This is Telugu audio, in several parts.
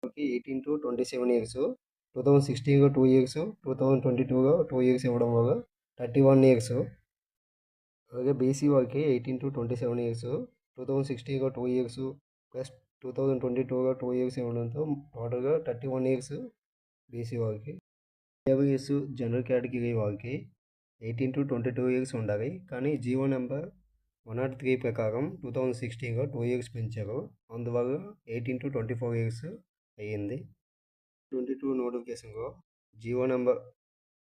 ఓకే. 18-27 ఇయర్స్, 2016 2 ఇయర్స్, 2022 2 ఇయర్స్ ఇవ్వడం వల్ల 31 ఇయర్స్. అలాగే బీసీ వాళ్ళకి 18-27 ఇయర్స్, 2016 2 ఇయర్స్ ప్లస్ 2022 2 ఇయర్స్ ఇవ్వడంతో టోటల్గా 31 ఇయర్స్ బీసీ వాళ్ళకి. ఈడబ్ల్యూఎస్ జనరల్ కేటగిరీ వాళ్ళకి 18-22 ఇయర్స్ ఉండాలి. కానీ జీవో నెంబర్ 103 ప్రకారం 2016 2 ఇయర్స్ పెంచారు. అందువల్ల 18-24 ఇయర్స్ అయ్యింది. 22 నోటిఫికేషన్లో జీవో నెంబర్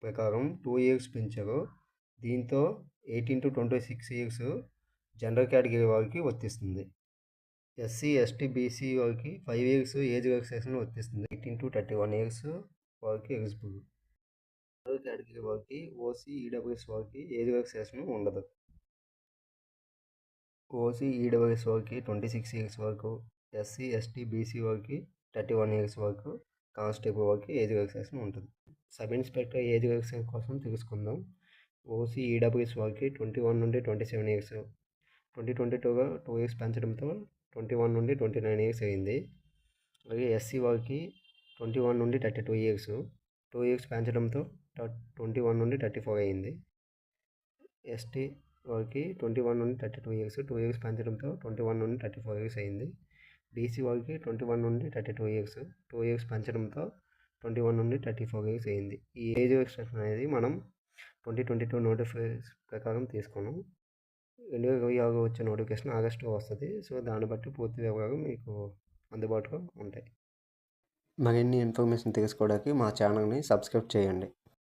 ప్రకారం 2 ఇయర్స్ పెంచారు. దీంతో 18-26 ఇయర్స్ జనరల్ కేటగిరీ వాళ్ళకి వర్తిస్తుంది. ఎస్సీ ఎస్టీ బీసీ వాళ్ళకి 5 ఇయర్స్ ఏజ్ రిలాక్సేషన్ వర్తిస్తుంది. 18-31 ఇయర్స్ వాళ్ళకి ఎలిజిబుల్. జనరల్ కేటగిరీ వాళ్ళకి ఓసీ ఈడబ్ల్యూఎస్ వాళ్ళకి ఏజ్ రిలాక్సేషన్ ఉండదు. ఓసీ ఈడబ్ల్యూఎస్ వాళ్ళకి 26 ఇయర్స్ వరకు, ఎస్సీ ఎస్టీ బీసీ వాళ్ళకి 31 ఇయర్స్ వరకు, కానిస్టేబుల్ వాళ్ళకి ఏజ్ రిలాక్సేషన్ ఉంటుంది. సబ్ ఇన్స్పెక్టర్ ఏజ్ రిలాక్సేషన్ కోసం తెలుసుకుందాం. ఓసీ ఈడబ్ల్యూఎస్ వాళ్ళకి 21 నుండి 27 ఇయర్స్, 2022 2 ఇయర్స్ పెంచడంతో 21 నుండి 29 ఇయర్స్ అయింది. అలాగే ఎస్సీ వాళ్ళకి 21 నుండి 32 ఇయర్స్, 2 ఇయర్స్ పెంచడంతో 21 నుండి 34 అయింది. ఎస్టీ వాళ్ళకి 21 నుండి 32 ఇయర్స్, 2 ఇయర్స్ పెంచడంతో 21 నుండి 34 ఇయర్స్ అయింది. బీసీ వాళ్ళకి 21 నుండి 32 ఇయర్స్, 2 ఇయర్స్ పెంచడంతో 21 నుండి 34 ఇయర్స్ అయింది. ఈ ఏజ్ రిస్ట్రిక్షన్ అనేది మనం 2022 నోటిఫికేషన్ ప్రకారం తీసుకున్నాం. 2026 వచ్చే నోటిఫికేషన్ ఆగస్టులో వస్తుంది. సో దాన్ని బట్టి పూర్తి వివరాలు మీకు అందుబాటులో ఉంటాయి. మరిన్ని ఇన్ఫర్మేషన్ తెలుసుకోవడానికి మా ఛానల్ని సబ్స్క్రైబ్ చేయండి.